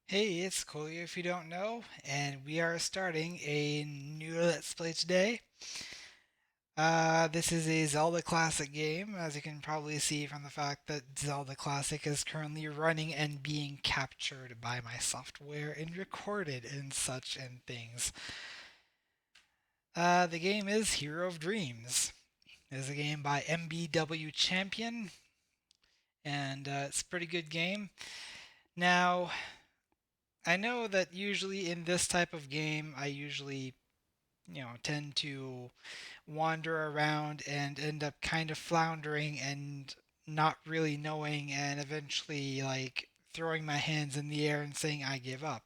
Hey, it's Collier if you don't know, and we are starting a new Let's Play today. This is a Zelda Classic game, as you can probably see from the fact that Zelda Classic is currently running and being captured by my software and recorded and such and things. The game is Hero of Dreams. It is a game by MBW Champion, and it's a pretty good game. Now, I know that usually in this type of game, I usually tend to wander around and end up kind of floundering and not really knowing and eventually like throwing my hands in the air and saying I give up.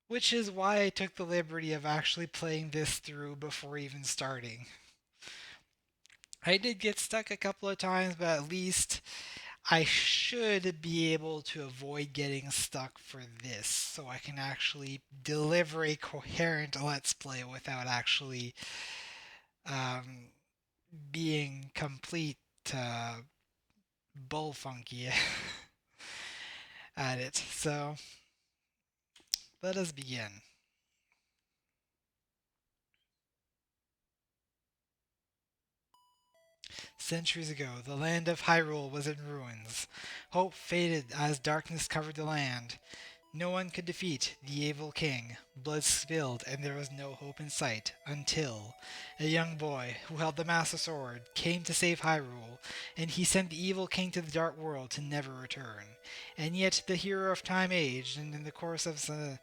Which is why I took the liberty of actually playing this through before even starting. I did get stuck a couple of times, but at least I should be able to avoid getting stuck for this so I can actually deliver a coherent Let's Play without actually um, being complete bull funky at it. So let us begin. Centuries ago, the land of Hyrule was in ruins. Hope faded as darkness covered the land. No one could defeat the evil king. Blood spilled, and there was no hope in sight, until a young boy who held the Master Sword came to save Hyrule, and he sent the evil king to the Dark World to never return. And yet the hero of time aged, and in the course of some...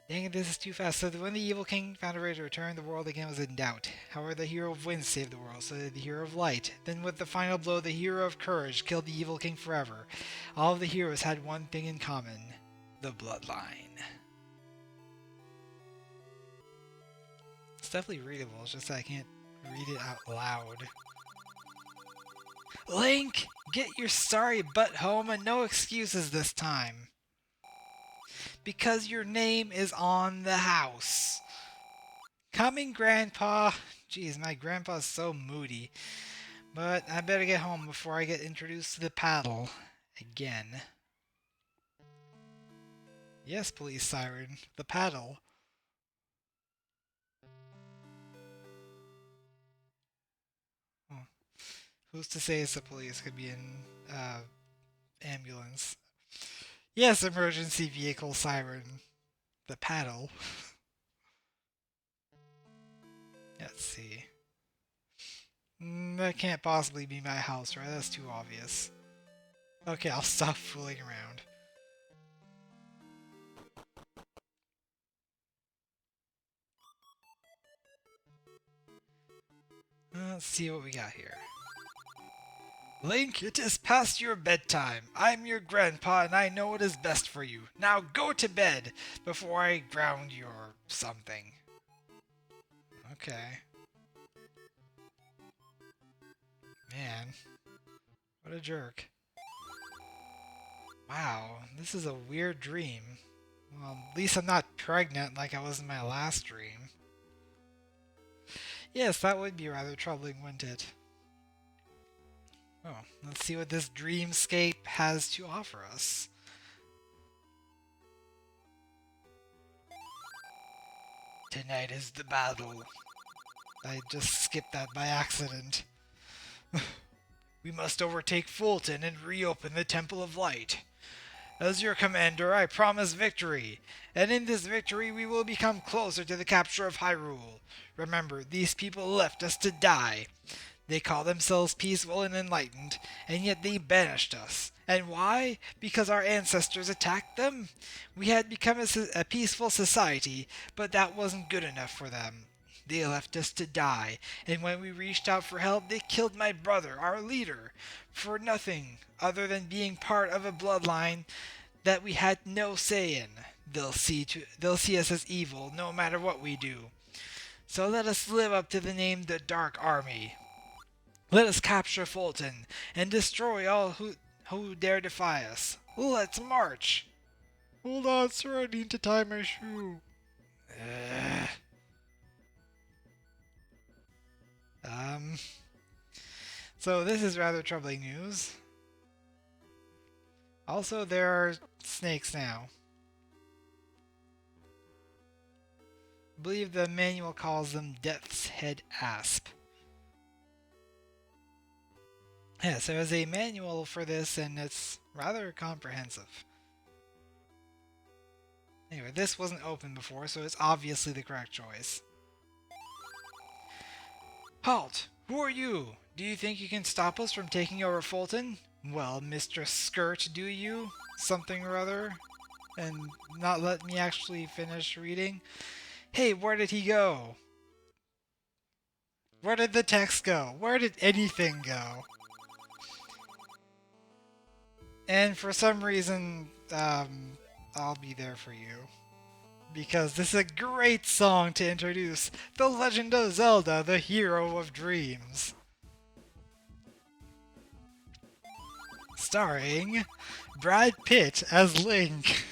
Dang it, this is too fast. So when the evil king found a way to return, the world again was in doubt. However, the hero of wind saved the world, so did the hero of light. Then with the final blow, the hero of courage killed the evil king forever. All of the heroes had one thing in common: the bloodline. It's definitely readable, it's just that I can't read it out loud. Link! Get your sorry butt home and no excuses this time. Because your name is on the house. Coming, Grandpa! Jeez, my grandpa's so moody. But I better get home before I get introduced to the paddle. Again. Yes, police siren. The paddle. Oh, who's to say it's the police? Could be an ambulance. Yes, emergency vehicle siren. The paddle. Let's see. That can't possibly be my house, right? That's too obvious. Okay, I'll stop fooling around. Let's see what we got here. Link, it is past your bedtime. I'm your grandpa and I know what is best for you. Now go to bed before I ground your something. Okay. Man, what a jerk. Wow, this is a weird dream. Well, at least I'm not pregnant like I was in my last dream. Yes, that would be rather troubling, wouldn't it? Oh, let's see what this dreamscape has to offer us. Tonight is the battle. I just skipped that by accident. We must overtake Fulton and reopen the Temple of Light. As your commander, I promise victory, and in this victory we will become closer to the capture of Hyrule. Remember, these people left us to die. They call themselves peaceful and enlightened, and yet they banished us. And why? Because our ancestors attacked them? We had become a peaceful society, but that wasn't good enough for them. They left us to die, and when we reached out for help, they killed my brother, our leader, for nothing other than being part of a bloodline that we had no say in. They'll see us as evil, no matter what we do. So let us live up to the name the Dark Army. Let us capture Fulton and destroy all who dare defy us. Let's march! Hold on, sir, I need to tie my shoe. Ugh. Um, so this is rather troubling news. Also, there are snakes now. I believe the manual calls them Death's Head Asp. Yeah, so there's a manual for this, and it's rather comprehensive. Anyway, this wasn't open before, so it's obviously the correct choice. Halt! Who are you? Do you think you can stop us from taking over Fulton? Well, Mr. Skirt, do you? Something or other? And not let me actually finish reading? Hey, where did he go? Where did the text go? Where did anything go? And for some reason, I'll be there for you. Because this is a great song to introduce The Legend of Zelda, the Hero of Dreams. Starring Brad Pitt as Link.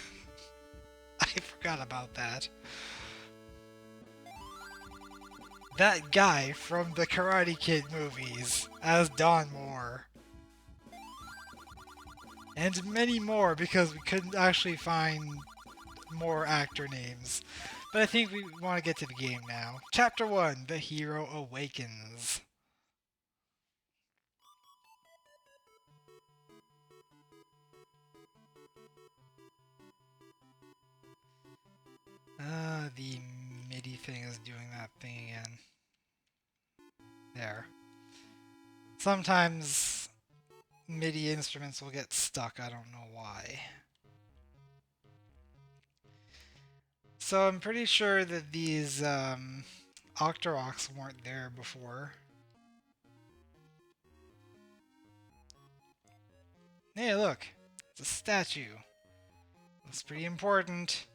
I forgot about that. That guy from the Karate Kid movies as Don Moore. And many more because we couldn't actually find more actor names. But I think we want to get to the game now. Chapter 1, The Hero Awakens. The MIDI thing is doing that thing again. There. Sometimes MIDI instruments will get stuck, I don't know why. So I'm pretty sure that these Octoroks weren't there before. Hey, look! It's a statue. That's pretty important.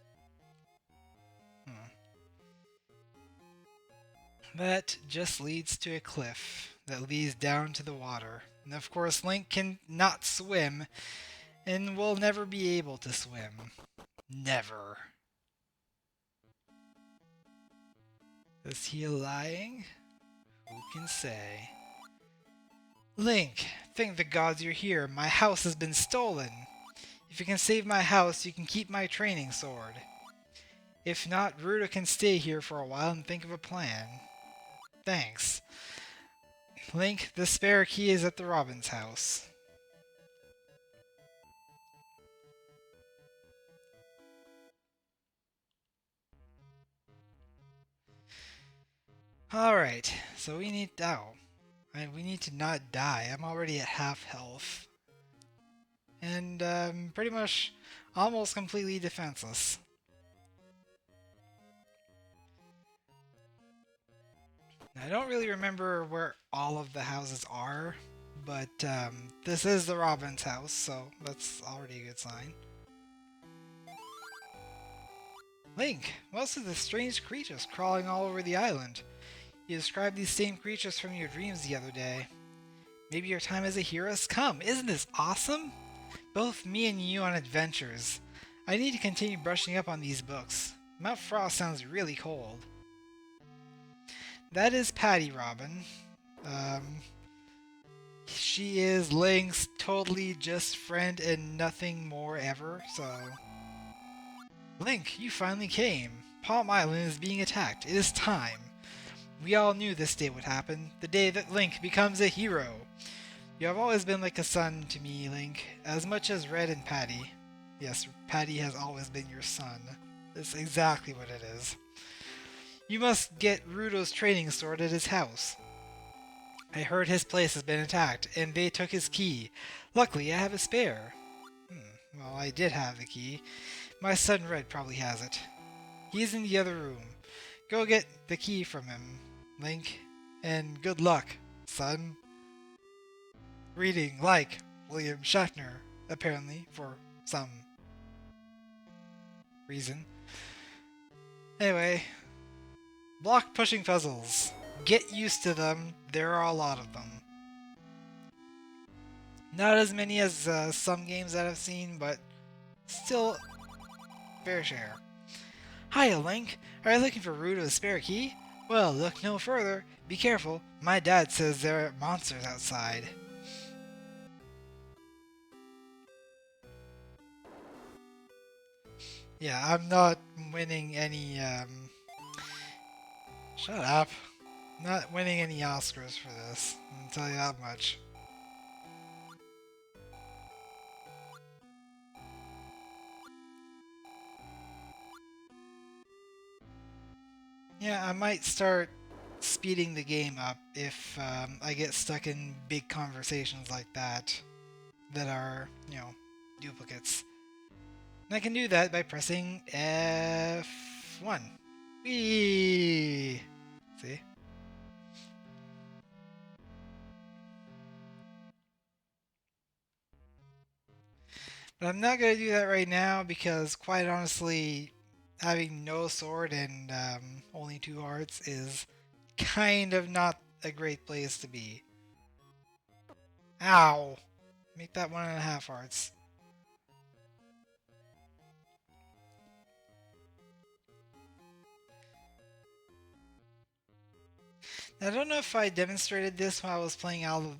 That just leads to a cliff that leads down to the water. And of course, Link can not swim and will never be able to swim. Never. Is he lying? Who can say? Link, thank the gods you're here. My house has been stolen. If you can save my house, you can keep my training sword. If not, Ruta can stay here for a while and think of a plan. Thanks. Link, the spare key is at the Robin's house. Alright, so we need... we need to not die. I'm already at half health. And pretty much almost completely defenseless. I don't really remember where all of the houses are, but this is the Robin's house, so that's already a good sign. Link, most of the strange creatures crawling all over the island. You described these same creatures from your dreams the other day. Maybe your time as a hero has come. Isn't this awesome? Both me and you on adventures. I need to continue brushing up on these books. Mount Frost sounds really cold. That is Patty Robin. She is Link's totally just friend and nothing more ever, so... Link, you finally came. Palm Island is being attacked. It is time. We all knew this day would happen. The day that Link becomes a hero. You have always been like a son to me, Link. As much as Red and Patty. Yes, Patty has always been your son. That's exactly what it is. You must get Ruto's training sword at his house. I heard his place has been attacked, and they took his key. Luckily, I have a spare. Well, I did have the key. My son Red probably has it. He's in the other room. Go get the key from him, Link. And good luck, son. Reading like William Shatner, apparently, for some reason. Anyway... Block pushing puzzles. Get used to them. There are a lot of them. Not as many as some games that I've seen, but still fair share. Hiya, Link. Are you looking for Ruto's spare key? Well, look no further. Be careful. My dad says there are monsters outside. Yeah, I'm not winning any, shut up. Not winning any Oscars for this. I'll tell you that much. Yeah, I might start speeding the game up if I get stuck in big conversations like that are, duplicates. And I can do that by pressing F1. Whee! See? But I'm not going to do that right now because, quite honestly, having no sword and only 2 hearts is kind of not a great place to be. Ow! Make that 1.5 hearts. I don't know if I demonstrated this when I was playing Isle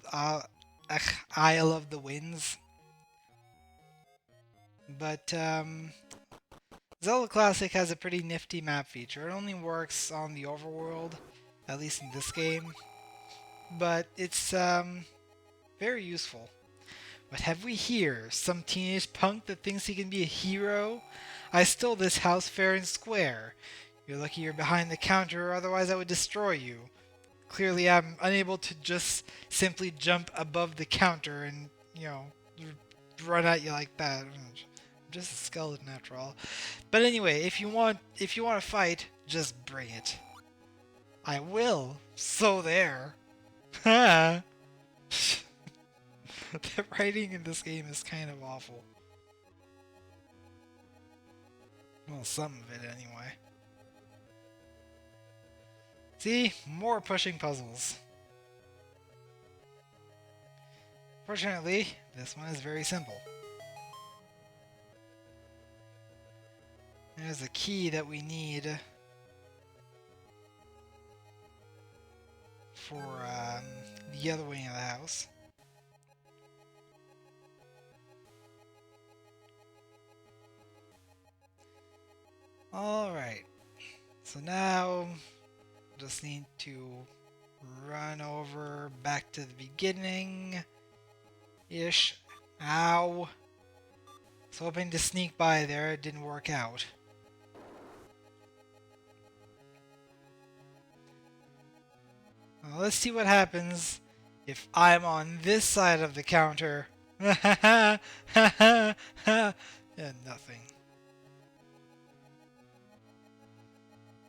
of the Winds, but Zelda Classic has a pretty nifty map feature. It only works on the overworld, at least in this game, but it's very useful. What have we here? Some teenage punk that thinks he can be a hero? I stole this house fair and square. You're lucky you're behind the counter, otherwise I would destroy you. Clearly I'm unable to just simply jump above the counter and, run at you like that. I'm just a skeleton after all. But anyway, if you want to fight, just bring it. I will. So there. Ha! The writing in this game is kind of awful. Well, some of it anyway. See? More pushing puzzles. Fortunately, this one is very simple. There's a key that we need for the other wing of the house. Alright, so now just need to run over back to the beginning-ish. Ow! I was hoping to sneak by there, it didn't work out. Well, let's see what happens if I'm on this side of the counter. Yeah, nothing.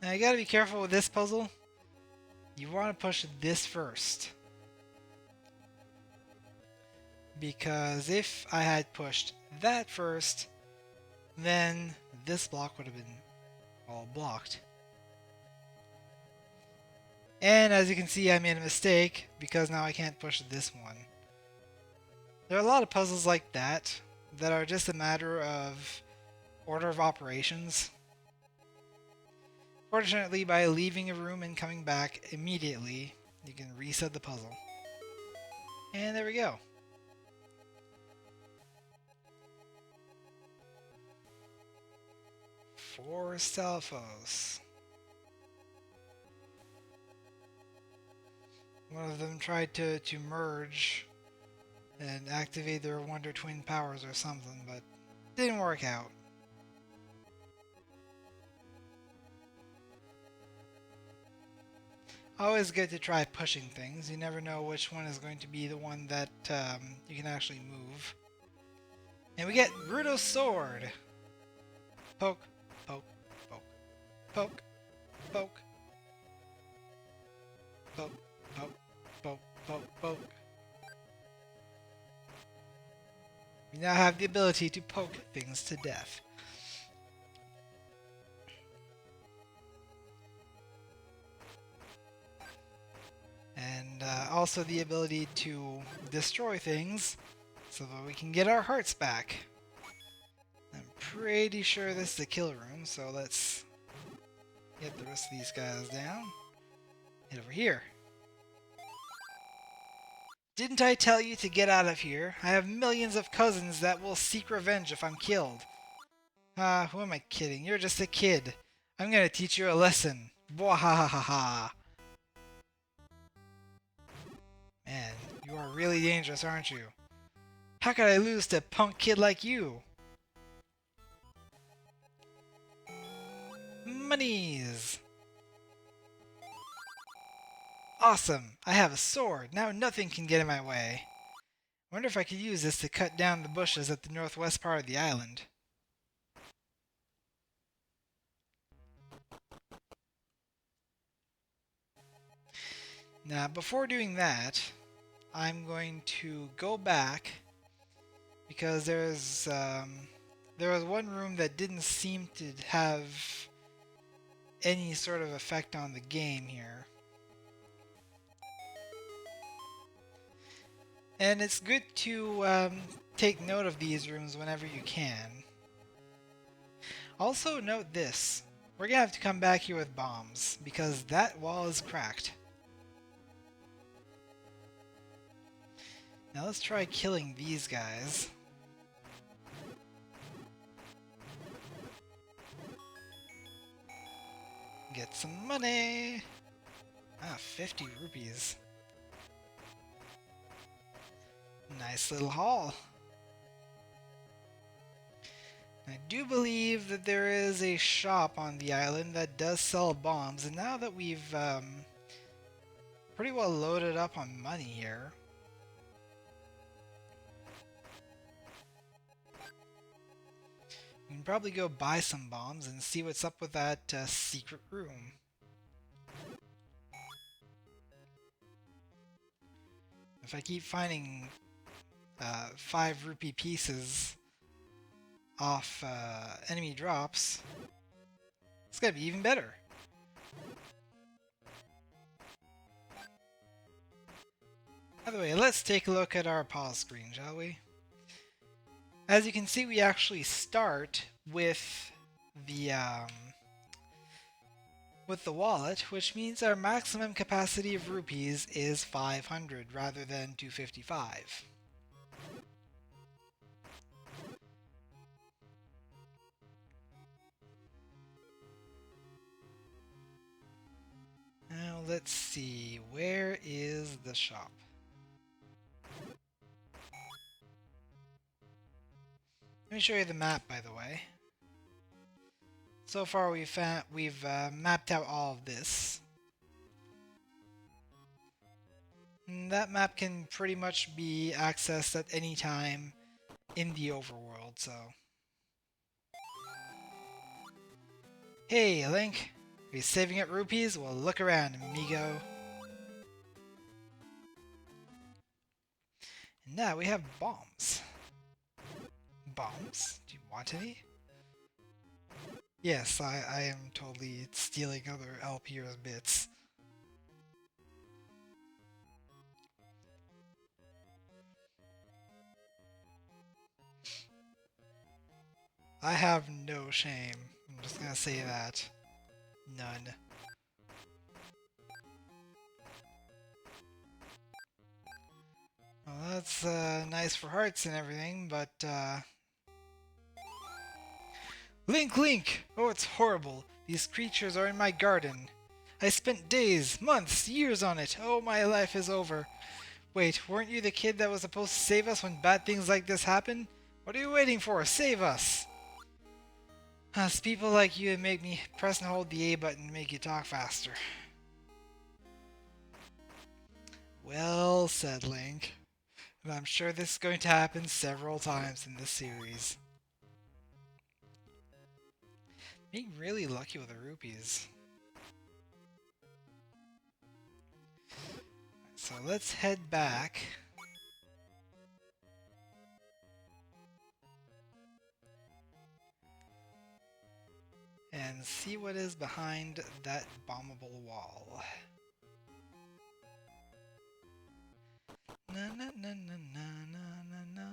Now you gotta be careful with this puzzle. You want to push this first. Because if I had pushed that first, then this block would have been all blocked. And as you can see, I made a mistake because now I can't push this one. There are a lot of puzzles like that are just a matter of order of operations. Fortunately, by leaving a room and coming back immediately, you can reset the puzzle. And there we go. Four Stalfos. One of them tried to merge and activate their Wonder Twin powers or something, but didn't work out. Always good to try pushing things. You never know which one is going to be the one that you can actually move. And we get Rudo's sword. Poke, poke, poke, poke, poke, poke, poke, poke, poke, poke. We now have the ability to poke things to death. And also the ability to destroy things so that we can get our hearts back. I'm pretty sure this is the kill room, so let's get the rest of these guys down. Head over here. Didn't I tell you to get out of here? I have millions of cousins that will seek revenge if I'm killed. Ah, who am I kidding? You're just a kid. I'm gonna teach you a lesson. Bwahahaha. Man, you are really dangerous, aren't you? How could I lose to a punk kid like you? Monies! Awesome! I have a sword. Now nothing can get in my way. I wonder if I could use this to cut down the bushes at the northwest part of the island. Now, before doing that, I'm going to go back because there was one room that didn't seem to have any sort of effect on the game here. And it's good to take note of these rooms whenever you can. Also note this. We're gonna have to come back here with bombs, because that wall is cracked. Now let's try killing these guys. Get some money! Ah, 50 rupees. Nice little haul. I do believe that there is a shop on the island that does sell bombs, and now that we've pretty well loaded up on money here, we can probably go buy some bombs and see what's up with that secret room. If I keep finding 5 rupee pieces off enemy drops, it's gonna be even better. By the way, let's take a look at our pause screen, shall we? As you can see, we actually start with the wallet, which means our maximum capacity of rupees is 500 rather than 255. Now let's see, where is the shop? Let me show you the map, by the way. So far we've mapped out all of this. And that map can pretty much be accessed at any time in the overworld, so... Hey, Link! Are you saving up rupees? Well, look around, amigo. And now we have bombs. Bombs? Do you want any? Yes, I am totally stealing other LPers' bits. I have no shame. I'm just gonna say that. None. Well, that's nice for hearts and everything, but Link, Link! Oh, it's horrible. These creatures are in my garden. I spent days, months, years on it. Oh, my life is over. Wait, weren't you the kid that was supposed to save us when bad things like this happen? What are you waiting for? Save us! It's people like you that make me press and hold the A button to make you talk faster. Well said, Link. And I'm sure this is going to happen several times in this series. Being really lucky with the rupees. So let's head back. And see what is behind that bombable wall. Na na na na na na na.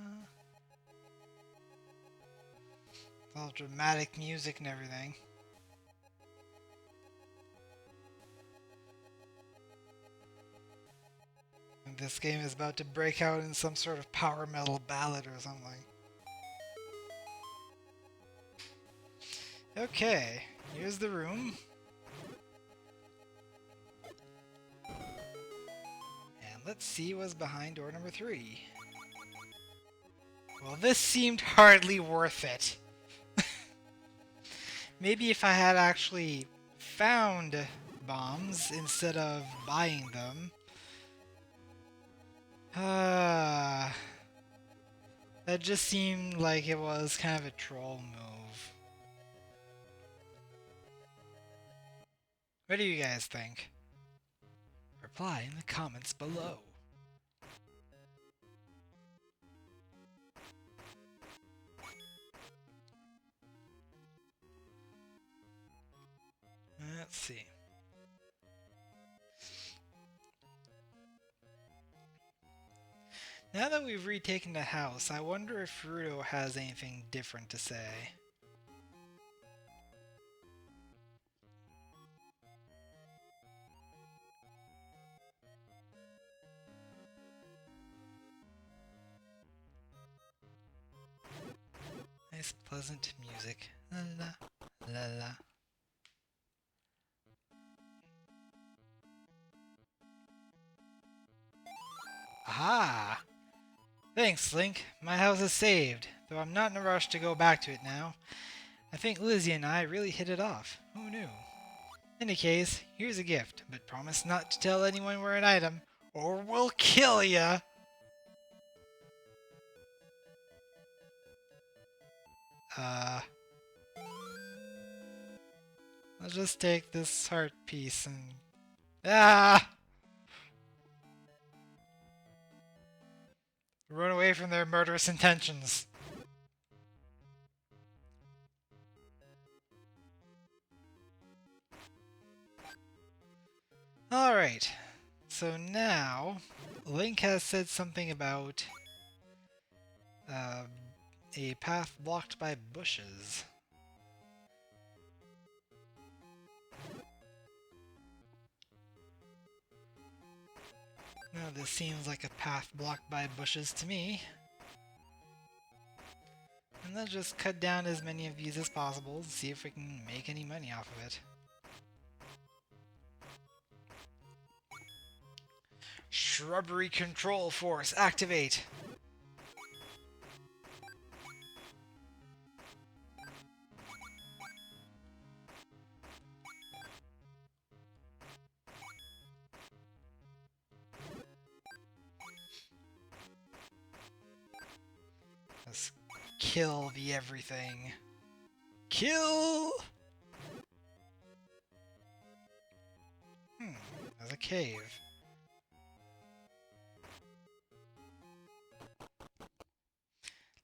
All dramatic music and everything. And this game is about to break out in some sort of power metal ballad or something. Okay, here's the room. And let's see what's behind door number 3. Well, this seemed hardly worth it. Maybe if I had actually found bombs instead of buying them. That just seemed like it was kind of a troll move. What do you guys think? Reply in the comments below. Let's see. Now that we've retaken the house, I wonder if Fruto has anything different to say. Nice, pleasant music. La la, la la. Aha! Thanks, Link. My house is saved, though I'm not in a rush to go back to it now. I think Lizzie and I really hit it off. Who knew? In any case, here's a gift, but promise not to tell anyone we're an item, or we'll kill ya! I'll just take this heart piece and... Ah! Run away from their murderous intentions. Alright, so now Link has said something about a path blocked by bushes. Now this seems like a path blocked by bushes to me. And let's just cut down as many of these as possible and see if we can make any money off of it. Shrubbery Control Force, activate! Let's kill the everything. Kill! There's a cave.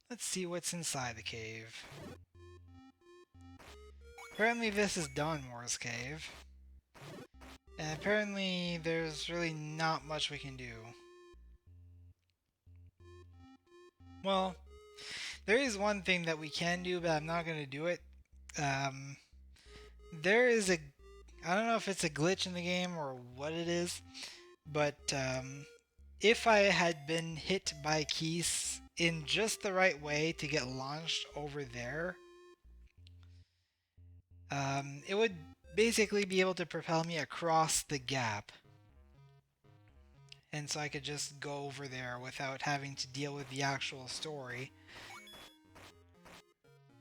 Let's see what's inside the cave. Apparently this is Dawnmore's cave. And apparently there's really not much we can do. Well, there is one thing that we can do, but I'm not going to do it. There is a... I don't know if it's a glitch in the game or what it is, but if I had been hit by Keese in just the right way to get launched over there, it would basically be able to propel me across the gap. And so I could just go over there without having to deal with the actual story.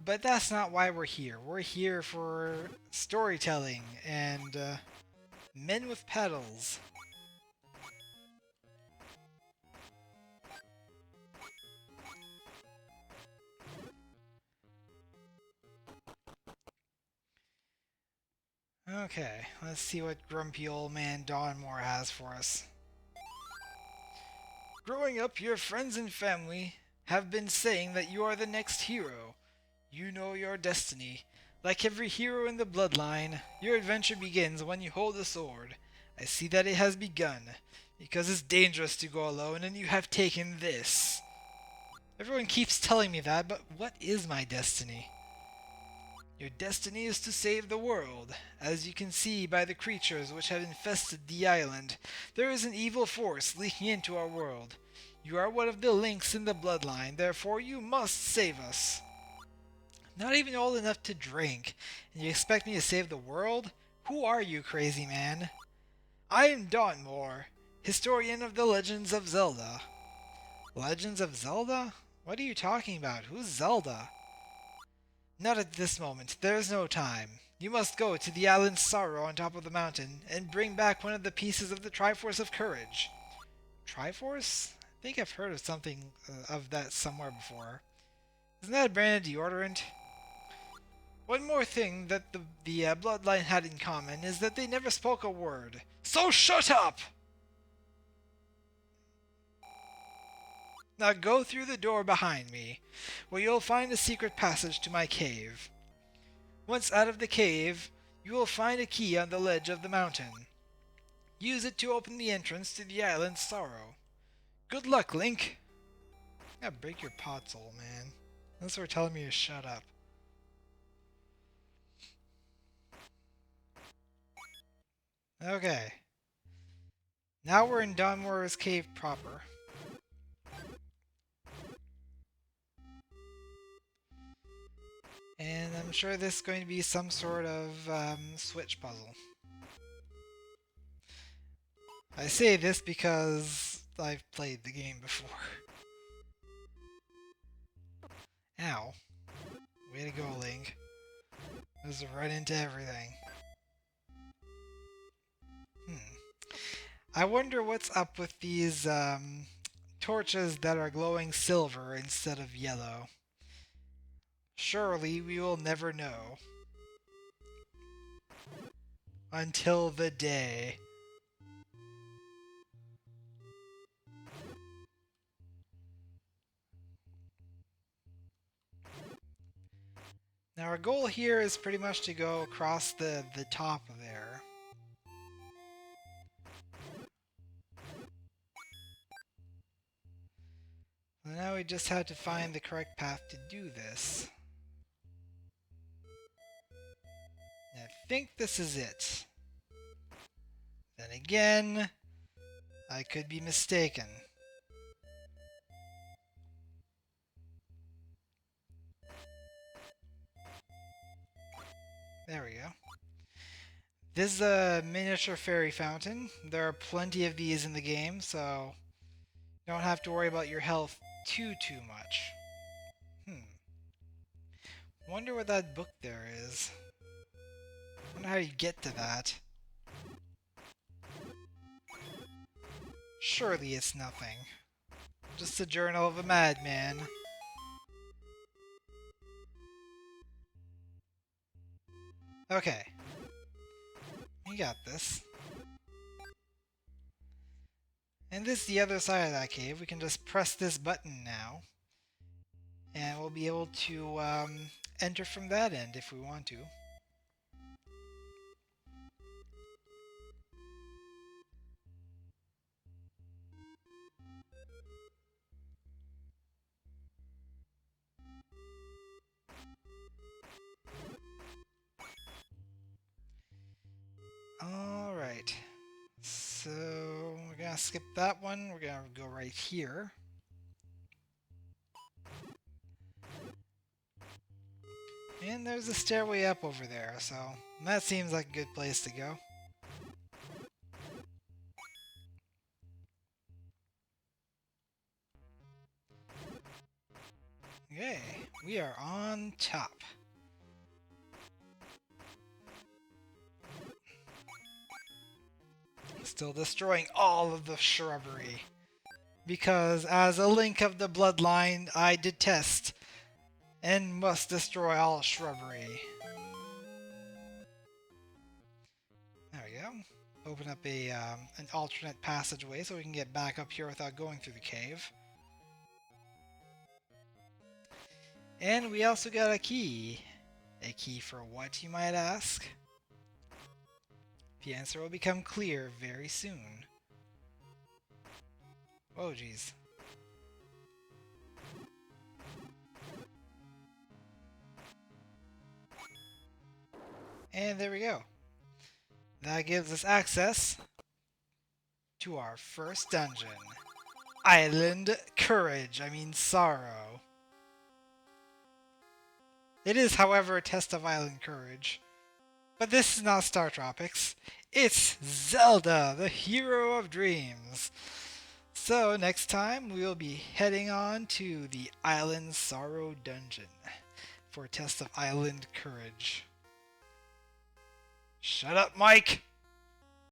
But that's not why we're here. We're here for storytelling and men with pedals. Okay, let's see what grumpy old man Dawnmore has for us. Growing up, your friends and family have been saying that you are the next hero. You know your destiny. Like every hero in the bloodline, your adventure begins when you hold a sword. I see that it has begun, because it's dangerous to go alone and you have taken this. Everyone keeps telling me that, but what is my destiny? Your destiny is to save the world. As you can see by the creatures which have infested the island, there is an evil force leaking into our world. You are one of the links in the bloodline, therefore you must save us. Not even old enough to drink, and you expect me to save the world? Who are you, crazy man? I am Dawnmore, historian of the Legends of Zelda. Legends of Zelda? What are you talking about? Who's Zelda? Not at this moment. There is no time. You must go to the island Sorrow on top of the mountain and bring back one of the pieces of the Triforce of Courage. Triforce? I think I've heard of something of that somewhere before. Isn't that a brand of deodorant? One more thing that the bloodline had in common is that they never spoke a word. So shut up! Now go through the door behind me, where you'll find a secret passage to my cave. Once out of the cave, you will find a key on the ledge of the mountain. Use it to open the entrance to the island Sorrow. Good luck, Link! Yeah, break your pothole, man. Unless they're telling me to shut up. Okay. Now we're in Dawnmore's cave proper. And I'm sure this is going to be some sort of switch puzzle. I say this because I've played the game before. Ow. Way to go, Link. Just run into everything. I wonder what's up with these torches that are glowing silver instead of yellow. Surely we will never know. Until the day. Now our goal here is pretty much to go across the top of there. So now we just have to find the correct path to do this. I think this is it. Then again, I could be mistaken. There we go. This is a miniature fairy fountain. There are plenty of these in the game, so you don't have to worry about your health too much. Wonder what that book there is. Wonder how you get to that. Surely it's nothing. Just the journal of a madman. Okay. We got this. And this is the other side of that cave. We can just press this button now. And we'll be able to enter from that end if we want to. Alright. So we're gonna skip that one. We're gonna go right here. And there's a stairway up over there, so that seems like a good place to go. Okay, we are on top. Still destroying all of the shrubbery. Because as a link of the bloodline, I detest and must destroy all shrubbery. There we go. Open up an alternate passageway so we can get back up here without going through the cave. And we also got a key. A key for what, you might ask? The answer will become clear very soon. Oh, jeez. And there we go. That gives us access to our first dungeon. Island Courage, I mean Sorrow. It is, however, a test of island courage. But this is not Star Tropics. It's Zelda, the hero of dreams. So next time we'll be heading on to the Island Sorrow Dungeon for a test of island courage. Shut up, Mike!